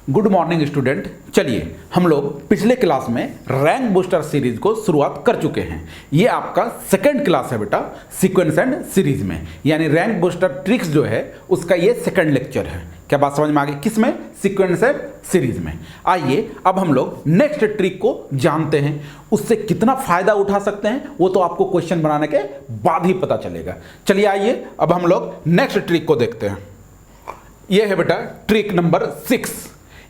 Good morning student. चलिए हम लोग पिछले क्लास में रैंक बूस्टर सीरीज को शुरुआत कर चुके हैं। ये आपका सेकंड क्लास है बेटा सीक्वेंस एंड सीरीज में, यानी रैंक बूस्टर ट्रिक्स जो है उसका ये सेकंड लेक्चर है। क्या बात समझ में आ गई? किसमें? सीक्वेंस एंड सीरीज में। आइए अब हम लोग नेक्स्ट ट्रिक को जानते हैं, उससे कितना फायदा उठा सकते हैं वो तो आपको क्वेश्चन बनाने के बाद ही पता चलेगा। चलिए आइए अब हम लोग नेक्स्ट ट्रिक को देखते हैं। ये है बेटा ट्रिक नंबर 6,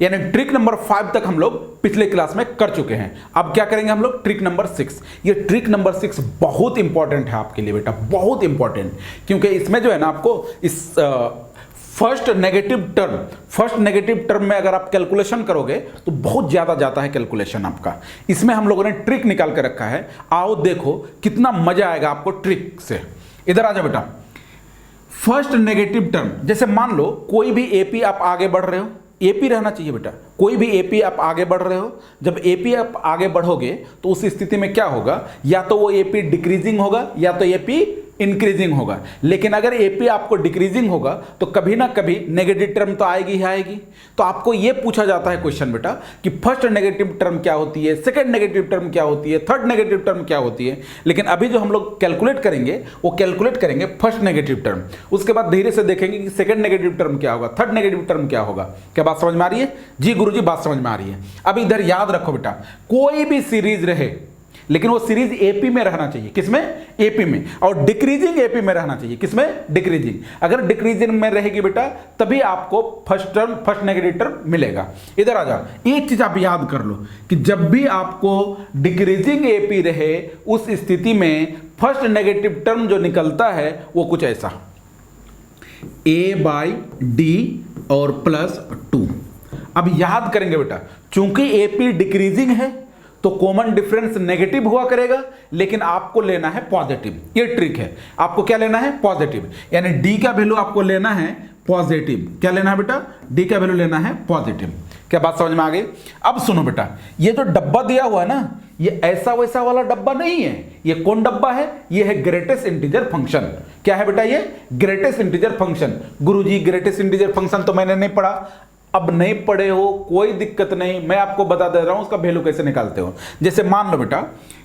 यानी ट्रिक नंबर 5 तक हम लोग पिछले क्लास में कर चुके हैं। अब क्या करेंगे हम लोग? Trick number 6। ये ट्रिक नंबर 6 बहुत इंपॉर्टेंट है आपके लिए बेटा, बहुत इंपॉर्टेंट, क्योंकि इसमें जो है ना आपको इस फर्स्ट नेगेटिव टर्म में अगर आप कैलकुलेशन करोगे तो बहुत ज्यादा जाता है कैलकुलेशन आपका। इसमें हम लोगों ने ट्रिक निकाल के रखा है, आओ देखो कितना मजा आएगा आपको ट्रिक से। इधर आ जाओ बेटा। फर्स्ट नेगेटिव टर्म, जैसे मान लो कोई भी एपी आप आगे बढ़ रहे हो, एपी रहना चाहिए बेटा, कोई भी एपी आप आगे बढ़ रहे हो, जब एपी आप आगे बढ़ोगे तो उस स्थिति में क्या होगा, या तो वो एपी डिक्रीजिंग होगा या तो एपी इंक्रीजिंग होगा। लेकिन अगर एपी आपको डिक्रीजिंग होगा तो कभी ना कभी नेगेटिव टर्म तो आएगी ही आएगी। तो आपको ये पूछा जाता है क्वेश्चन बेटा कि फर्स्ट नेगेटिव टर्म क्या होती है, सेकंड नेगेटिव टर्म क्या होती है, थर्ड नेगेटिव टर्म क्या होती है। लेकिन अभी जो हम लोग कैलकुलेट करेंगे वो कैलकुलेट करेंगे फर्स्ट नेगेटिव टर्म, उसके बाद धीरे से देखेंगे कि सेकंड नेगेटिव टर्म क्या होगा, थर्ड नेगेटिव टर्म क्या होगा। क्या बात समझ में आ रही है? जी गुरुजी बात समझ में आ रही है। अब इधर याद रखो बेटा, कोई भी सीरीज रहे लेकिन वो सीरीज एपी में रहना चाहिए। किसमें? एपी में। और डिक्रीजिंग एपी में रहना चाहिए। किसमें? डिक्रीजिंग। अगर डिक्रीजिंग में रहेगी बेटा तभी आपको फर्स्ट नेगेटिव टर्म मिलेगा। इधर आ जाओ, एक चीज आप याद कर लो कि जब भी आपको डिक्रीजिंग एपी रहे उस स्थिति में फर्स्ट नेगेटिव टर्म जो निकलता है वो कुछ ऐसा a/d और +2। अब याद करेंगे बेटा, चूंकि एपी डिक्रीजिंग है तो कॉमन डिफरेंस नेगेटिव हुआ करेगा, लेकिन आपको लेना है पॉजिटिव। ये ट्रिक है, आपको क्या लेना है? पॉजिटिव, यानी डी का वैल्यू आपको लेना है पॉजिटिव। क्या लेना है बेटा? डी का वैल्यू लेना है पॉजिटिव। क्या बात समझ में आ गई? अब सुनो बेटा, ये जो डब्बा दिया हुआ है ना, ये ऐसा वैसा वाला डब्बा नहीं है। ये कौन डब्बा है? ये है ग्रेटेस्ट इंटीजर फंक्शन। क्या है बेटा? ये ग्रेटेस्ट इंटीजर फंक्शन। गुरुजी ग्रेटेस्ट इंटीजर फंक्शन तो मैंने नहीं पढ़ा। अब नहीं पढ़े हो कोई दिक्कत नहीं, मैं आपको बता दे रहा हूं उसका वैल्यू कैसे निकालते हो। जैसे मान लो बेटा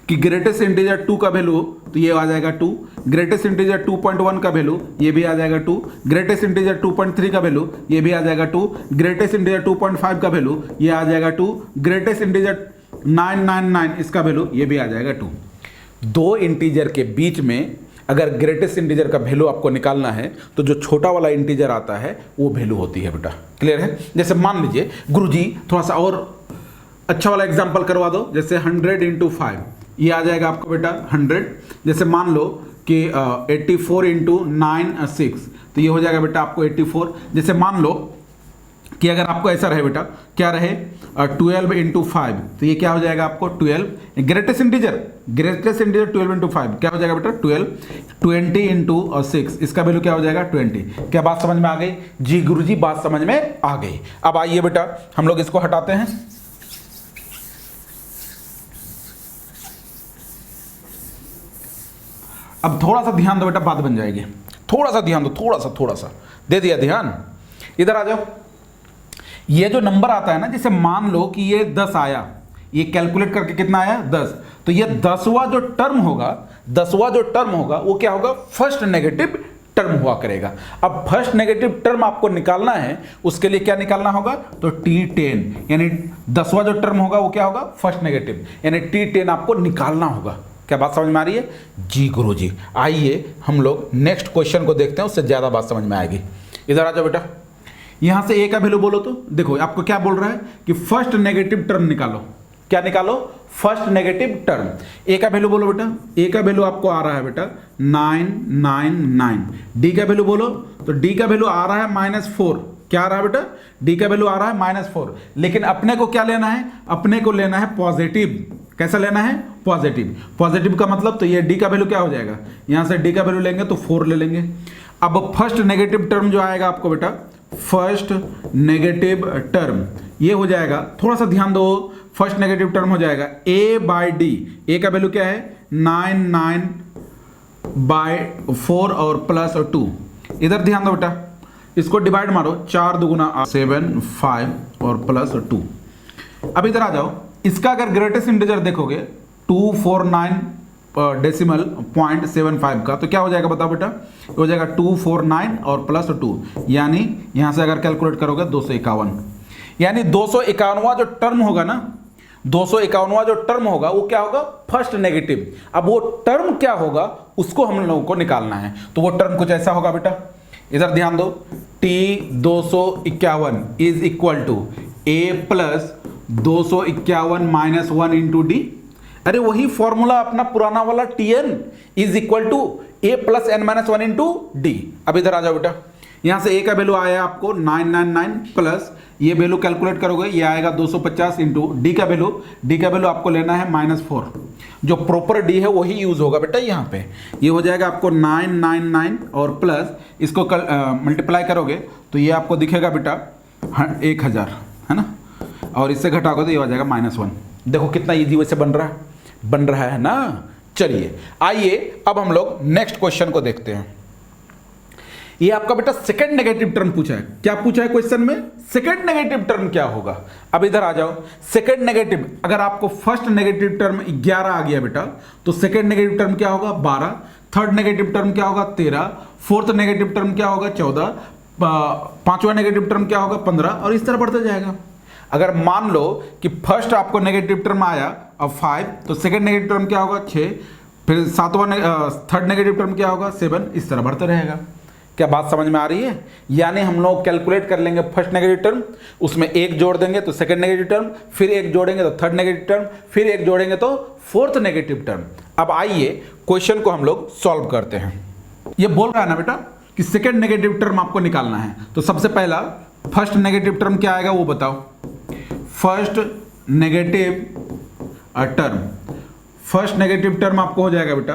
कि ग्रेटेस्ट इंटीजर 2 का वैल्यू तो ये आ जाएगा 2, ग्रेटेस्ट इंटीजर 2.1 का वैल्यू ये भी आ जाएगा 2, ग्रेटेस्ट इंटीजर 2.3 का वैल्यू ये भी आ जाएगा 2, ग्रेटेस्ट इंटीजर 2.5 का वैल्यू ये आ जाएगा 2, ग्रेटेस्ट इंटीजर 999 इसका वैल्यू ये भी आ जाएगा 2। दो इंटीजर के बीच में अगर ग्रेटेस्ट इंटीजर का वैल्यू आपको निकालना है तो जो छोटा वाला इंटीजर आता है वो वैल्यू होती है बेटा। क्लियर है? जैसे मान लीजिए गुरुजी थोड़ा सा और अच्छा वाला एग्जांपल करवा दो, जैसे 100 × 5 ये आ जाएगा आपको बेटा 100। जैसे मान लो कि 84 × 9 6 तो ये हो जाएगा बेटा आपको 84। जैसे मान लो कि अगर आपको ऐसा रहे बेटा, क्या रहे 12 × 5 तो ये क्या हो जाएगा आपको 12। ग्रेटेस्ट इंटीजर 12 × 5 क्या हो जाएगा बेटा 12। 20 × 6 इसका वैल्यू क्या हो जाएगा 20। क्या बात समझ में आ गई? जी गुरुजी बात समझ में आ गई। अब आइए बेटा हम लोग इसको हटाते हैं। अब थोड़ा सा ध्यान दो बेटा, बात बन जाएगी। थोड़ा सा ध्यान दो, थोड़ा सा दे दिया ध्यान। इधर आ जाओ। ये जो नंबर आता है ना, जैसे मान लो कि ये 10 आया, ये कैलकुलेट करके कितना आया 10, तो ये 10वां जो टर्म होगा वो क्या होगा? फर्स्ट नेगेटिव टर्म हुआ करेगा। अब फर्स्ट नेगेटिव टर्म आपको निकालना है, उसके लिए क्या निकालना होगा? तो T10, यानी 10वां जो टर्म होगा वो क्या होगा? फर्स्ट नेगेटिव, यानी T10 आपको निकालना होगा। क्या बात समझ में आ रही है? जी गुरुजी। आइए हम लोग नेक्स्ट क्वेश्चन को देखते हैं, उससे ज्यादा बात समझ में आएगी। इधर आ जाओ बेटा। यहां से ए का वैल्यू बोलो तो देखो आपको क्या बोल रहा है कि फर्स्ट नेगेटिव टर्म निकालो। क्या निकालो? First negative term. ए का वैल्यू बोलो बेटा। ए का वैल्यू आपको आ रहा है बेटा 999। डी का वैल्यू बोलो तो डी का वैल्यू आ रहा है -4। क्या आ रहा है बेटा? डी का वैल्यू आ रहा है -4। लेकिन अपने को क्या लेना है? अपने को लेना है पॉजिटिव। कैसा लेना है? पॉजिटिव। पॉजिटिव का मतलब तो ये डी का वैल्यू क्या हो जाएगा? यहां से डी का वैल्यू लेंगे तो 4 ले लेंगे। अब फर्स्ट नेगेटिव टर्म जो आएगा आपको बेटा, फर्स्ट नेगेटिव टर्म ये हो जाएगा, थोड़ा सा ध्यान दो, फर्स्ट नेगेटिव टर्म हो जाएगा a/d। ए का वैल्यू क्या है? 99/4 और +2। इधर ध्यान दो बेटा, इसको डिवाइड मारो, 4 दूगुना 7 5 और प्लस 2। अब इधर आ जाओ, इसका अगर ग्रेटेस्ट इंटीजर देखोगे 249 डेसिमल पॉइंट 75 का, तो क्या हो जाएगा बताओ बेटा, हो जाएगा 249 और प्लस 2, यानी यहां से अगर कैलकुलेट करोगे 251, यानी 251वां जो टर्म होगा ना, 251वां जो टर्म होगा वो क्या होगा, फर्स्ट नेगेटिव। अब वो टर्म क्या होगा उसको हम लोगों को निकालना है, तो वो टर्म कुछ ऐसा होगा बेटा, इधर ध्यान दो, T251 is equal to A plus 251 minus 1 into d. अरे वही फॉर्मूला अपना पुराना वाला Tn is equal to A plus n minus 1 into d. अब इधर आ जाओ बेटा, यहां से A का वैल्यू आया आपको 999 प्लस ये वैल्यू कैलकुलेट करोगे, ये आएगा 250 इंटू डी का वैल्यू आपको लेना है -4। जो प्रॉपर डी है वही यूज होगा बेटा यहाँ पे। ये हो जाएगा आपको 999 और प्लस इसको मल्टीप्लाई करोगे तो ये आपको दिखेगा बेटा 1000, है ना, और इससे घटाओगे तो ये हो जाएगा -1। देखो कितना इजी वैसे बन रहा है ना। चलिए आइए अब हम लोग नेक्स्ट क्वेश्चन को देखते हैं। ये आपका बेटा सेकंड नेगेटिव टर्म पूछा है। क्या पूछा है क्वेश्चन में, सेकंड नेगेटिव टर्म क्या होगा। अब इधर आ जाओ, सेकंड नेगेटिव, अगर आपको फर्स्ट नेगेटिव टर्म 11 आ गया बेटा, तो सेकंड नेगेटिव टर्म क्या होगा 12, थर्ड नेगेटिव टर्म क्या होगा 13, फोर्थ नेगेटिव टर्म क्या होगा 14, पांचवा नेगेटिव टर्म क्या होगा 15, और इस तरह बढ़ता जाएगा। अगर मान लो कि फर्स्ट आपको नेगेटिव टर्म आया अब 5, तो सेकंड नेगेटिव टर्म क्या होगा 6, फिर थर्ड नेगेटिव टर्म क्या होगा 7, इस तरह बढ़ता रहेगा। क्या बात समझ में आ रही है। यानी हम लोग कैलकुलेट कर लेंगे फर्स्ट नेगेटिव टर्म, उसमें एक जोड़ देंगे तो सेकंड नेगेटिव टर्म, फिर एक जोड़ेंगे तो थर्ड नेगेटिव टर्म, फिर एक जोड़ेंगे तो फोर्थ नेगेटिव टर्म। अब आइए क्वेश्चन को हम लोग सॉल्व करते हैं। ये बोल रहा है ना बेटा कि सेकंड नेगेटिव टर्म आपको निकालना है, तो सबसे पहला फर्स्ट नेगेटिव टर्म क्या आएगा वो बताओ। फर्स्ट नेगेटिव टर्म आपको हो जाएगा बेटा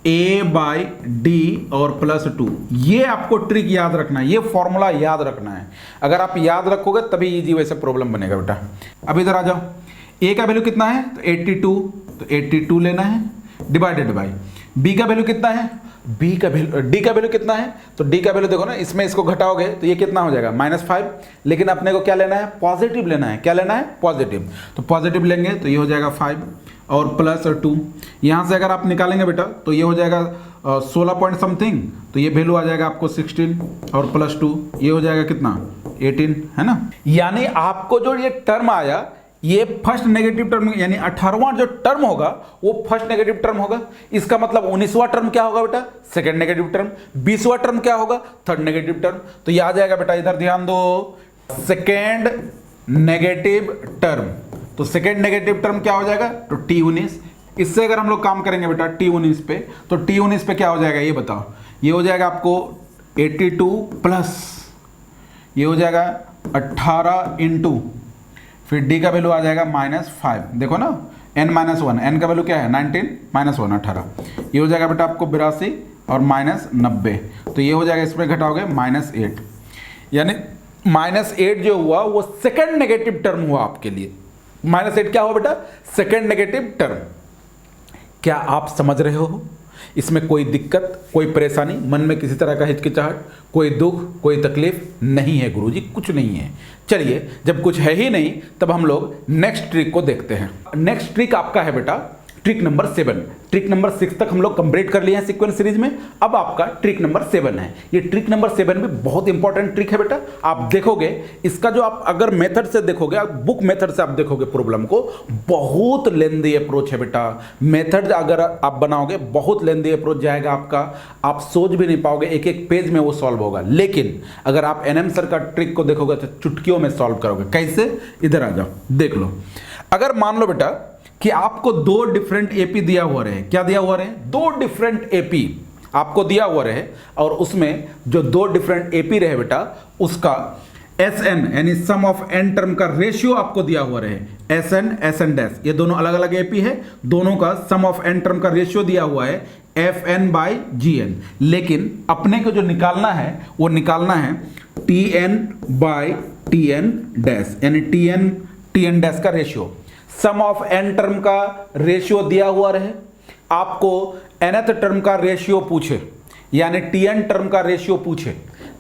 A/D और +2। ये आपको ट्रिक याद रखना है, ये फॉर्मूला याद रखना है। अगर आप याद रखोगे तभी इजी वैसे प्रॉब्लम बनेगा बेटा। अब इधर आ जाओ, A का वैल्यू कितना है तो 82, तो 82 लेना है डिवाइडेड बाय B का वैल्यू कितना है, D का वैल्यू कितना है, तो D का वैल्यू देखो ना, इसमें इसको घटाओगे तो ये कितना हो जाएगा -5, लेकिन अपने को क्या लेना है पॉजिटिव लेना है। क्या लेना है पॉजिटिव, तो पॉजिटिव लेंगे तो ये हो जाएगा 5 और +2। यहाँ से अगर आप निकालेंगे बेटा तो ये हो जाएगा 16 पॉइंट समथिंग, तो ये वैल्यू आ जाएगा आपको 16 और +2 ये हो जाएगा कितना 18, है ना। यानी आपको जो ये टर्म आया ये फर्स्ट नेगेटिव टर्म, यानी 18वां जो टर्म होगा वो फर्स्ट नेगेटिव टर्म होगा। इसका मतलब 19वां टर्म क्या होगा बेटा सेकंड नेगेटिव टर्म, 20वां टर्म क्या होगा थर्ड नेगेटिव टर्म। तो ये आ जाएगा बेटा, इधर ध्यान दो, सेकेंड नेगेटिव टर्म। तो सेकेंड नेगेटिव टर्म क्या हो जाएगा तो T19। इससे अगर हम लोग काम करेंगे बेटा T19 पे, तो T19 पे क्या हो जाएगा ये बताओ। ये हो जाएगा आपको 82 प्लस ये हो जाएगा 18 इंटू फिर D का वैल्यू आ जाएगा -5। देखो ना n-1, n का वैल्यू क्या है 19 -1 18, ये हो जाएगा बेटा आपको 82 और -90, तो ये हो जाएगा इसमें घटाओगे -8। यानी -8 जो हुआ वो सेकंड नेगेटिव टर्म हुआ आपके लिए। -8 क्या हुआ बेटा सेकंड नेगेटिव टर्म। क्या आप समझ रहे हो। इसमें कोई दिक्कत, कोई परेशानी, मन में किसी तरह का हिचकिचाहट, कोई दुख, कोई तकलीफ नहीं है गुरुजी, कुछ नहीं है। चलिए जब कुछ है ही नहीं तब हम लोग नेक्स्ट ट्रिक को देखते हैं। नेक्स्ट ट्रिक आपका है बेटा ट्रिक नंबर 7। ट्रिक नंबर 6 तक हम लोग कंप्लीट कर लिए हैं सीक्वेंस सीरीज में। अब आपका ट्रिक नंबर 7 है। ये ट्रिक नंबर 7 भी बहुत इंपॉर्टेंट ट्रिक है बेटा। आप देखोगे इसका जो आप अगर मेथड से देखोगे, आप बुक मेथड से आप देखोगे प्रॉब्लम को, बहुत लेंदी अप्रोच है बेटा। मेथड अगर आप बनाओगे बहुत लेंदी अप्रोच जाएगा आपका, आप सोच भी नहीं पाओगे, एक एक पेज में वो सॉल्व होगा। लेकिन अगर आप एनएम सर का ट्रिक को देखोगे तो चुटकियों में सॉल्व करोगे। कैसे, इधर आ जाओ देख लो। अगर मान लो बेटा कि आपको 2 डिफरेंट एपी दिया हुआ रहे, क्या दिया हुआ रहे 2 डिफरेंट एपी आपको दिया हुआ रहे, और उसमें जो 2 डिफरेंट एपी रहे बेटा उसका SN यानी सम ऑफ n टर्म का रेशियो आपको दिया हुआ रहे। SN डैश ये दोनों अलग अलग एपी है, दोनों का सम ऑफ n टर्म का रेशियो दिया हुआ है FN/GN। लेकिन अपने को जो निकालना है वो निकालना है TN/TN डैश, यानी TN डैश का ratio. Sum of n term का रेशियो दिया हुआ रहे, आपको nth टर्म का रेशियो पूछे, यानी Tn टर्म का रेशियो पूछे,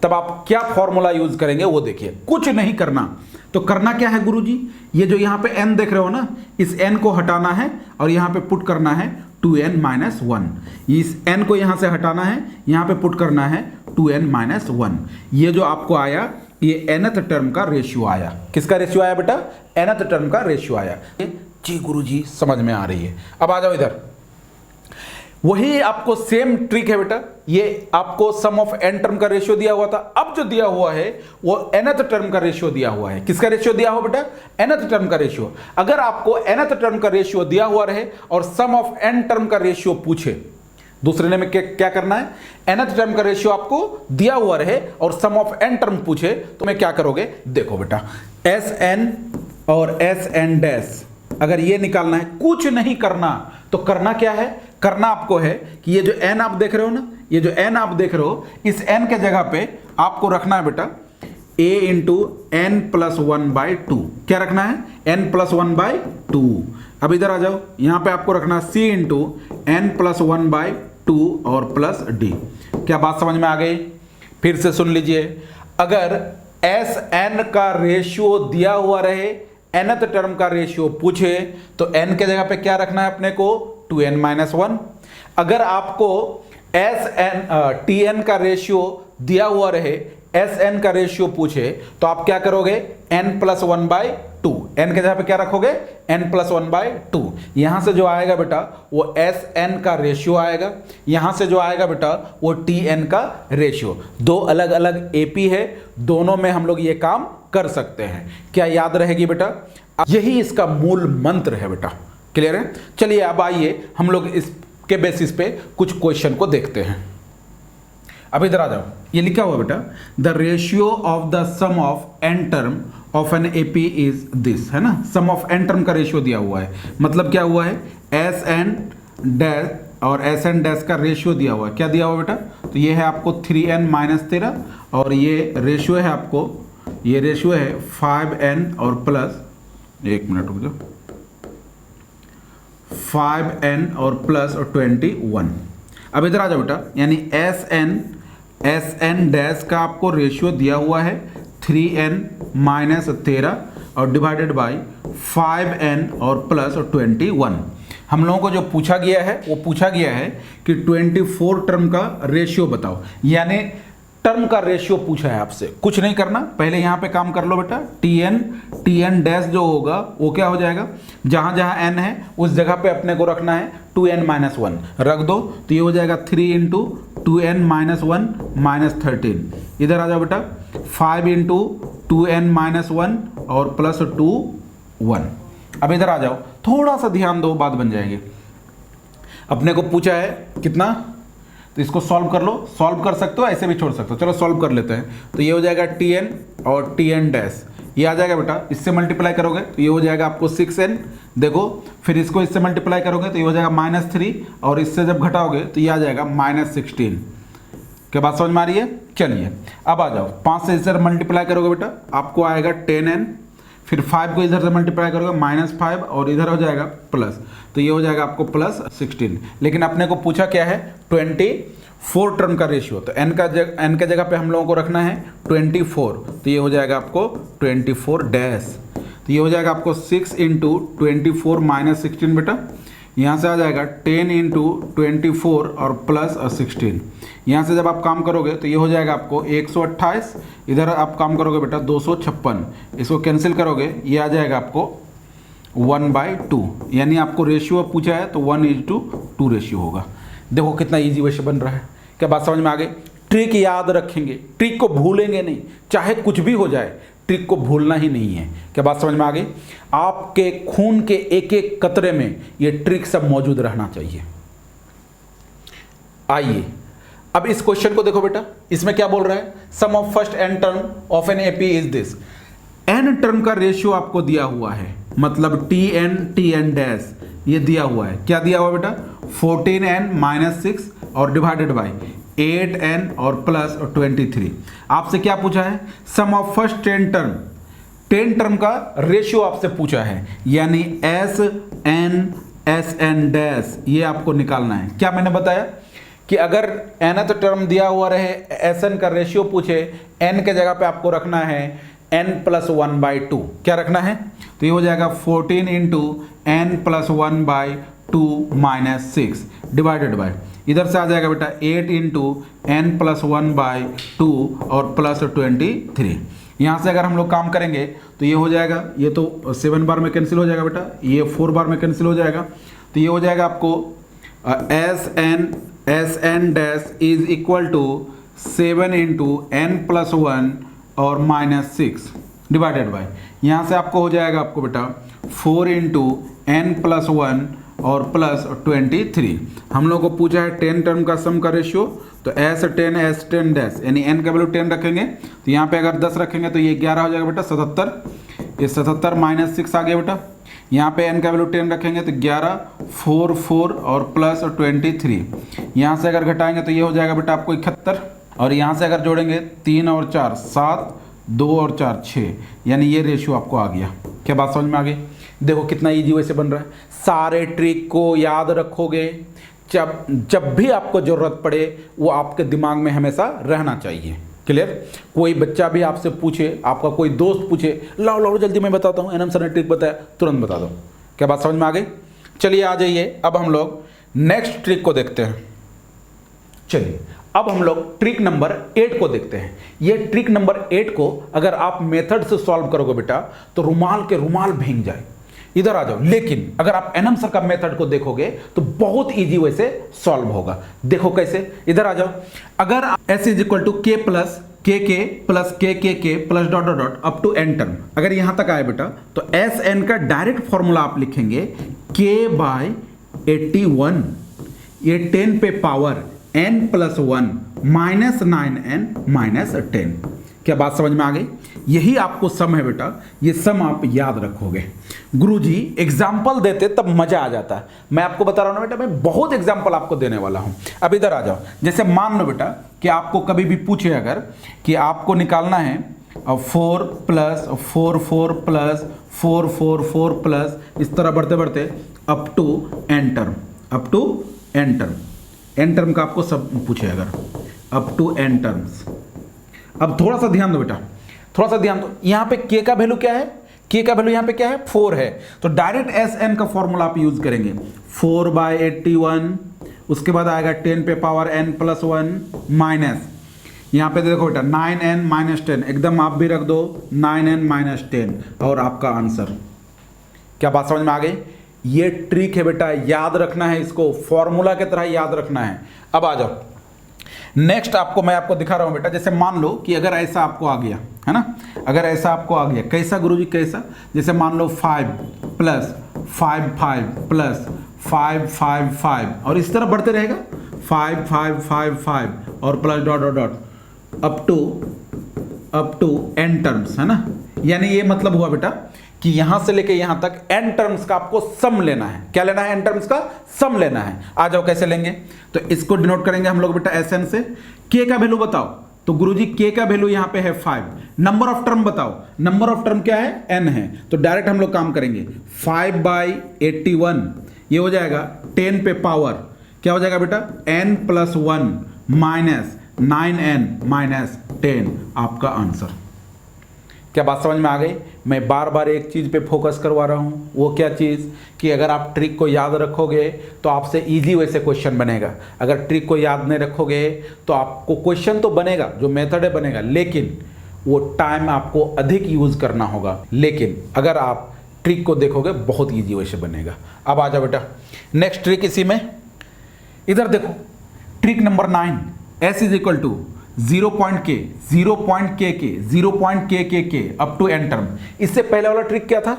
तब आप क्या फॉर्मूला यूज करेंगे वो देखिए। कुछ नहीं करना, तो करना क्या है गुरुजी, ये जो यहाँ पे n देख रहे हो ना, इस n को हटाना है और यहाँ पे पुट करना है 2n माइनस 1। इस n को यहाँ से हटाना है, यहाँ पे पुट करना है 2n माइनस 1। ये जो आपको आया ये nth टर्म का रेशियो आया। किसका रेशियो आया बेटा? nth टर्म का रेशियो आया। जी गुरुजी समझ में आ रही है। अब आ जाओ इधर, वही आपको सेम ट्रिक है बेटा। ये आपको सम ऑफ n टर्म का रेशियो दिया हुआ था, अब जो दिया हुआ है वो nth टर्म का रेशियो दिया हुआ है। किसका रेशियो दिया हुआ बेटा? nth टर्म का रेशियो। अगर आपको nth टर्म का रेशियो दिया हुआ रहे और सम ऑफ n टर्म का रेशियो पूछे, दूसरे ने में क्या करना है, nth टर्म का रेशियो आपको दिया हुआ रहे और सम ऑफ n टर्म पूछे, तो मैं क्या करोगे? देखो बेटा, Sn और Sn डैश अगर ये निकालना है, कुछ नहीं करना, तो करना क्या है? करना आपको है कि ये जो n आप देख रहे हो ना, ये जो n आप देख रहे हो, इस n के जगह पे आपको रखना है बेटा a इंटू n प्लस 1/2। क्या रखना है? n plus 1/2। अब इधर आ जाओ, यहाँ पे आपको रखना है c इंटू n प्लस 1/2 और प्लस d। क्या बात समझ में आ गई? फिर से सुन लीजिए, अगर Sn का रेशियो दिया हुआ रहे, nth टर्म का रेशियो पूछे, तो n के जगह पे क्या रखना है अपने को? 2n minus 1। अगर आपको Tn का रेशियो दिया हुआ रहे, Sn का रेशियो पूछे, तो आप क्या करोगे? n plus 1/2। n के जगह पे क्या रखोगे? n plus 1/2। यहां से जो आएगा बेटा वो Sn का रेशियो आएगा, यहां से जो आएगा बेटा वो Tn का रेशियो। दो अलग अलग AP है, दोनों में हम लोग ये काम कर सकते हैं। क्या याद रहेगी बेटा? यही इसका मूल मंत्र है बेटा। क्लियर है? चलिए अब आइए हम लोग इसके बेसिस पे कुछ क्वेश्चन को देखते हैं। अब इधर आ जाओ, ये लिखा हुआ बेटा, the ratio of the sum of n term of N AP is this, है ना। सम ऑफ n टर्म का रेशियो दिया हुआ है, मतलब क्या हुआ है? Sn डैश और Sn डैश का रेशियो दिया हुआ है। क्या दिया हुआ बेटा? तो ये है आपको 3n माइनस 13 और ये रेशियो है आपको, ये रेशियो है 5n और प्लस, एक मिनट रुक जाओ, 5n और प्लस 21। अब इधर आ जाओ बेटा, यानी Sn डैश का आपको रेशियो दिया हुआ है 3n माइनस 13 और डिवाइडेड बाई 5n और प्लस 21। हम लोगों को जो पूछा गया है वो पूछा गया है कि 24 टर्म का रेशियो बताओ, यानी टर्म का रेशियो पूछा है आपसे। कुछ नहीं करना, पहले यहाँ पे काम कर लो बेटा। Tn डैश जो होगा वो क्या हो जाएगा? जहाँ जहाँ n है उस जगह पे अपने को रखना है 2n माइनस 1, रख दो तो ये हो जाएगा 3 इंटू 2n माइनस 1 माइनस 13। इधर आ जाओ बेटा, 5 इंटू 2n माइनस 1 और प्लस 2 1। अब इधर आ जाओ, थोड़ा सा ध्यान दो, बात बन जाएगी। अपने को पूछा है कितना, तो इसको सॉल्व कर लो। सॉल्व कर सकते हो, ऐसे भी छोड़ सकते हो। चलो सॉल्व कर लेते हैं। तो ये हो जाएगा Tn और Tn डैश, ये आ जाएगा बेटा, इससे मल्टीप्लाई करोगे तो ये हो जाएगा आपको 6n। देखो फिर इसको इससे मल्टीप्लाई करोगे तो ये हो जाएगा -3 और इससे जब घटाओगे तो ये आ जाएगा -16। क्या बात समझ में आ रही है? चलिए अब आ जाओ, 5 से इधर मल्टीप्लाई करोगे बेटा आपको आएगा 10n, फिर 5 को इधर से मल्टीप्लाई करोगे -5 और इधर हो जाएगा प्लस, तो ये हो जाएगा आपको प्लस 16। लेकिन अपने को पूछा क्या है? 24 टर्म का रेशियो, तो n के जगह पे हम लोगों को रखना है 24, तो ये हो जाएगा आपको 24 डैश, तो ये हो जाएगा आपको 6 इंटू 24 माइनस 16 बेटा, यहाँ से आ जाएगा 10 इंटू 24 और प्लस 16। यहाँ से जब आप काम करोगे तो ये हो जाएगा आपको 128, इधर आप काम करोगे बेटा 256, इसको कैंसिल करोगे ये आ जाएगा आपको 1/2, यानी आपको रेशियो पूछा है तो 1:2 रेशियो होगा। देखो कितना इजी वैसे बन रहा है। क्या बात समझ में आ गई? ट्रिक याद रखेंगे, ट्रिक को भूलेंगे नहीं, चाहे कुछ भी हो जाए ट्रिक को भूलना ही नहीं है। क्या बात समझ में आ गई? आपके खून के एक एक कतरे में ये ट्रिक सब मौजूद रहना चाहिए। आइए अब इस क्वेश्चन को देखो बेटा, इसमें क्या बोल रहा है? Sum of first n term of N AP is this. n term का रेशियो आपको दिया हुआ है, मतलब Tn डैश ये दिया हुआ है। क्या दिया हुआ बेटा? 14n माइनस 6 और डिवाइडेड बाई 8n और प्लस 23। आपसे क्या पूछा है? सम ऑफ फर्स्ट 10 टर्म का रेशियो आपसे पूछा है, यानी Sn डैश ये आपको निकालना है। क्या मैंने बताया कि अगर nth टर्म दिया हुआ रहे, Sn का रेशियो पूछे, n के जगह पे आपको रखना है n+1/2। क्या रखना है? तो ये हो जाएगा 14 इंटू n+1/2 - 6 डिवाइडेड बाय, इधर से आ जाएगा बेटा 8 इंटू n+1/2 और प्लस 23। यहाँ से अगर हम लोग काम करेंगे तो ये हो जाएगा, ये तो 7 बार में कैंसिल हो जाएगा बेटा, ये 4 बार में कैंसिल हो जाएगा, तो ये हो जाएगा आपको Sn dash is equal to 7 into n+1 और -6 डिवाइडेड बाय, यहाँ से आपको हो जाएगा आपको बेटा 4 इंटू n+1 और प्लस 23। हम लोग को पूछा है 10 टर्म का सम का रेशियो, तो S10 डैश यानी n का वैल्यू 10 रखेंगे, तो यहाँ पे अगर 10 रखेंगे तो ये 11 हो जाएगा बेटा 77, ये 77 - 6 आ गया बेटा। यहाँ पे n का वैल्यू 10 रखेंगे तो 11, 4 और प्लस 23। यहाँ से अगर घटाएंगे तो ये हो जाएगा बेटा आपको 71, और यहाँ से अगर जोड़ेंगे 3 और 4 7, 2 और 4 6, यानी ये रेशियो आपको आ गया। क्या बात समझ में आ गई? देखो कितना इजी वैसे बन रहा है। सारे ट्रिक को याद रखोगे, जब भी आपको ज़रूरत पड़े वो आपके दिमाग में हमेशा रहना चाहिए। क्लियर? कोई बच्चा भी आपसे पूछे, आपका कोई दोस्त पूछे, लाओ लाओ जल्दी मैं बताता हूँ, एनएम सर ने ट्रिक बताया, तुरंत बता दो। क्या बात समझ में आ गई? चलिए आ जाइए, अब हम लोग नेक्स्ट ट्रिक को देखते हैं। चलिए अब हम लोग ट्रिक नंबर 8 को देखते हैं। ये ट्रिक नंबर 8 को अगर आप मेथड से सॉल्व करोगे बेटा तो रुमाल के रुमाल भींग जाए। इधर आ जाओ, लेकिन अगर आप एनएम सर का मेथड को देखोगे तो बहुत इजी वैसे सॉल्व होगा। देखो कैसे, इधर आ जाओ। अगर s is equal to k plus k plus k plus dot dot dot up to n term अगर यहां तक आए बेटा, तो एस एन का डायरेक्ट फॉर्मूला आप लिखेंगे k/81, ये 10 पे पावर n+1 -9n -10। क्या बात समझ में आ गई? यही आपको सम है बेटा, ये सम आप याद रखोगे। गुरुजी एग्जाम्पल देते तब मजा आ जाता है। मैं आपको बता रहा हूं ना बेटा, मैं बहुत एग्जाम्पल आपको देने वाला हूं। अब इधर आ जाओ। जैसे मान लो बेटा कि आपको कभी भी पूछे अगर कि आपको निकालना है 4 प्लस 4 4 प्लस 4 4 4 प्लस, इस तरह बढ़ते बढ़ते up to n term, up to n term, n term का आपको सब पूछे अगर अप टू n टर्म्स। अब थोड़ा सा ध्यान दो बेटा, थोड़ा सा ध्यान दो। यहाँ पे k का वैल्यू क्या है? k का वैल्यू यहाँ पे क्या है? 4 है, तो डायरेक्ट Sn का फॉर्मूला आप यूज करेंगे 4/81, उसके बाद आएगा 10 पे पावर n+1 माइनस, यहाँ पे देखो बेटा 9n - 10, एकदम आप भी रख दो 9n - 10 और आपका आंसर। क्या बात समझ में आ गई? ये ट्रिक है बेटा, याद रखना है, इसको फॉर्मूला की तरह याद रखना है। अब आ जाओ नेक्स्ट, मैं आपको दिखा रहा हूं बेटा। जैसे मान लो कि अगर ऐसा आपको आ गया है ना, अगर ऐसा आपको आ गया, कैसा गुरुजी कैसा? जैसे मान लो 5 प्लस 5 5 प्लस 5 5 5 और इस तरह बढ़ते रहेगा 5 5 5 5 और plus dot dot dot up to n terms, है ना। यानी ये मतलब हुआ बेटा कि यहां से लेके यहां तक n टर्म्स का आपको सम लेना है। क्या लेना है? n टर्म्स का सम लेना है। आ जाओ कैसे लेंगे, तो इसको डिनोट करेंगे हम लोग बेटा Sn से। k का वैल्यू बताओ, तो गुरुजी k का वैल्यू यहां पे है 5। नंबर ऑफ टर्म बताओ, नंबर ऑफ टर्म क्या है? n है, तो डायरेक्ट हम लोग काम करेंगे 5/81, ये हो जाएगा 10 पे पावर क्या हो जाएगा बेटा? n+1 माइनस 9n - 10 आपका आंसर। क्या बात समझ में आ गई? मैं बार बार एक चीज़ पे फोकस करवा रहा हूँ, वो क्या चीज़ कि अगर आप ट्रिक को याद रखोगे तो आपसे इजी वैसे क्वेश्चन बनेगा। अगर ट्रिक को याद नहीं रखोगे तो आपको क्वेश्चन तो बनेगा, जो मेथड है बनेगा, लेकिन वो टाइम आपको अधिक यूज़ करना होगा। लेकिन अगर आप ट्रिक को देखोगे बहुत ईजी वैसे बनेगा। अब आ जाओ बेटा नेक्स्ट ट्रिक इसी में। इधर देखो trick number 9, s is equal to 0.k up to n term. इससे पहले वाला ट्रिक क्या था?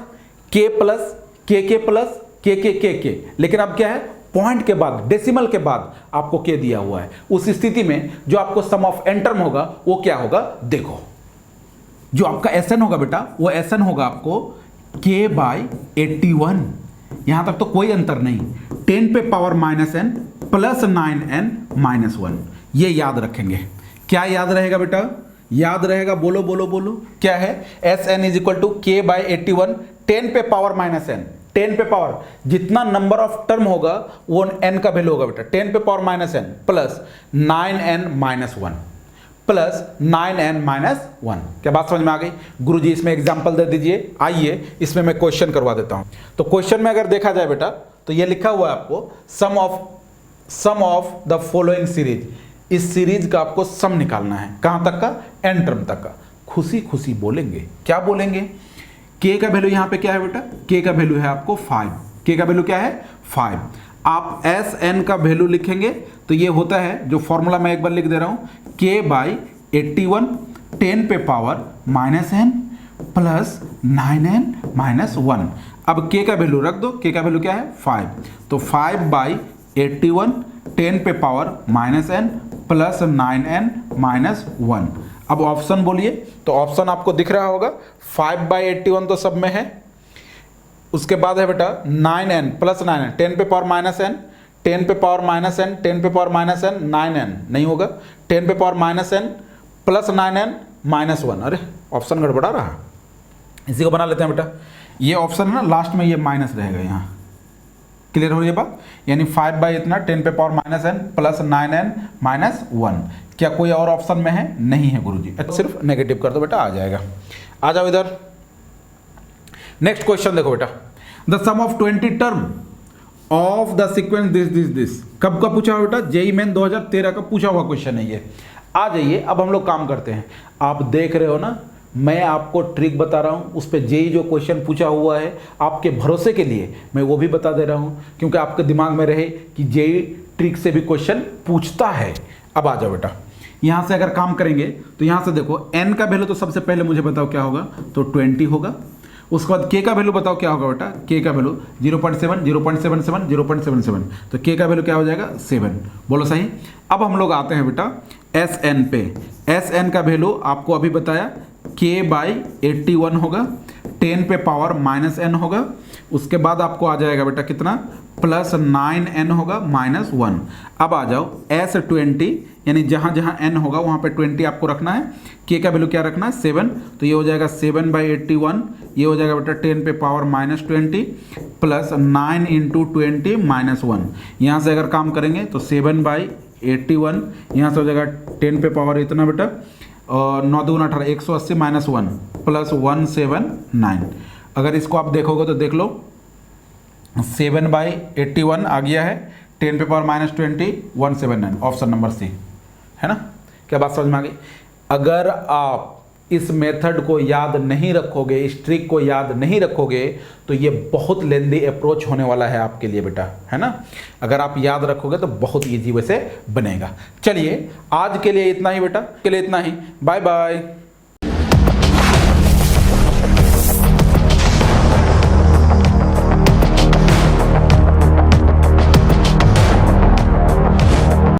k प्लस k, लेकिन अब क्या है? पॉइंट के बाद, डेसिमल के बाद आपको k दिया हुआ है। उस स्थिति में जो आपको सम ऑफ n टर्म होगा वो क्या होगा? देखो जो आपका Sn होगा बेटा, वो Sn होगा आपको k/81। यहां तक तो कोई अंतर नहीं, 10 पे पावर -n प्लस 9n - 1, ये याद रखेंगे। क्या याद रहेगा बेटा? याद रहेगा, बोलो बोलो बोलो, क्या है? Sn is equal to k/81, 10 पे पावर -n, 10 पे पावर जितना नंबर ऑफ टर्म होगा वो n का वैल्यू होगा बेटा, 10 पे power minus n plus 9n minus 1 plus 9n minus 1। क्या बात समझ में आ गई? गुरुजी इसमें एग्जांपल दे दीजिए। आइए इसमें मैं क्वेश्चन करवा देता हूं। तो क्वेश्चन में अगर देखा जाए बेटा तो ये लिखा हुआ है आपको सम ऑफ द फॉलोइंग सीरीज। इस सीरीज का आपको सम निकालना है। कहां तक का? n टर्म तक का। खुशी खुशी बोलेंगे। क्या बोलेंगे? k का वैल्यू यहां पे क्या है बेटा? k का वैल्यू है आपको 5। k का वैल्यू क्या है? 5। आप Sn का वैल्यू लिखेंगे तो ये होता है, जो फॉर्मूला मैं एक बार लिख दे रहा हूं, k/81 10 पे power minus n plus 9n minus 1। अब k का वैल्यू रख दो। k का वैल्यू क्या है? 5। तो 5/81 10 पे power minus n plus 9n minus 1। अब ऑप्शन बोलिए। तो ऑप्शन आपको दिख रहा होगा, 5/81 तो सब में है, उसके बाद है बेटा 9n प्लस 9n 10 पे पावर माइनस n 10 पे पावर माइनस n 10 पे पावर माइनस n 9n नहीं होगा, 10 पे power minus n plus 9n minus 1। अरे ऑप्शन गड़बड़ा रहा, इसी को बना लेते हैं बेटा। ये ऑप्शन है ना, लास्ट में ये माइनस रहेगा यहाँ। क्लियर हो ये बात? यानी 5/इतना 10 पे power minus n plus 9n minus 1। क्या कोई और ऑप्शन में है? नहीं है गुरुजी। सिर्फ नेगेटिव कर दो बेटा, आ जाएगा। आ जाओ इधर। नेक्स्ट क्वेश्चन देखो बेटा, the sum of 20 term of the sequence this. कब का पूछा हुआ बेटा? जेईई मेन 2013 का पूछा हुआ क्वेश्चन है ये। आ जाइए, अब हम लोग काम करते हैं। आप देख रहे हो ना, मैं आपको ट्रिक बता रहा हूँ, उस पर जेईई जो क्वेश्चन पूछा हुआ है आपके भरोसे के लिए मैं वो भी बता दे रहा हूँ, क्योंकि आपके दिमाग में रहे कि जेईई ट्रिक से भी क्वेश्चन पूछता है। अब आ जाओ बेटा, यहाँ से अगर काम करेंगे तो यहाँ से देखो n का वैल्यू तो सबसे पहले मुझे बताओ क्या होगा, तो 20 होगा। उसके बाद k का वैल्यू बताओ क्या होगा बेटा? k का वैल्यू 0.7 0.77 0.77, तो k का वैल्यू क्या हो जाएगा? 7। बोलो सही। अब हम लोग आते हैं बेटा Sn पे। Sn का वैल्यू आपको अभी बताया, k/81 होगा, 10 पे पावर माइनस n होगा। उसके बाद आपको आ जाएगा बेटा कितना? प्लस 9n होगा माइनस 1। अब आ जाओ S20, यानी जहाँ जहाँ n होगा वहाँ पे 20 आपको रखना है। k का वैल्यू क्या रखना है? 7। तो ये हो जाएगा 7/81, ये हो जाएगा बेटा 10 पे power minus 20 plus 9 into 20 minus 1। यहाँ से अगर काम करेंगे तो 7/81, यहाँ से हो जाएगा 10 पे पावर इतना बेटा, और 9 दूना 18, 180 माइनस 1 प्लस 179। अगर इसको आप देखोगे तो देख लो, 7/81 आ गया है, 10 पे power minus 20 179, option number C है ना। क्या बात समझ में आ गई? अगर आप इस मेथड को याद नहीं रखोगे, इस ट्रिक को याद नहीं रखोगे, तो ये बहुत लेंदी अप्रोच होने वाला है आपके लिए बेटा, है ना। अगर आप याद रखोगे तो बहुत ईजी वैसे बनेगा। चलिए आज के लिए इतना ही बेटा, के लिए इतना ही। Bye bye.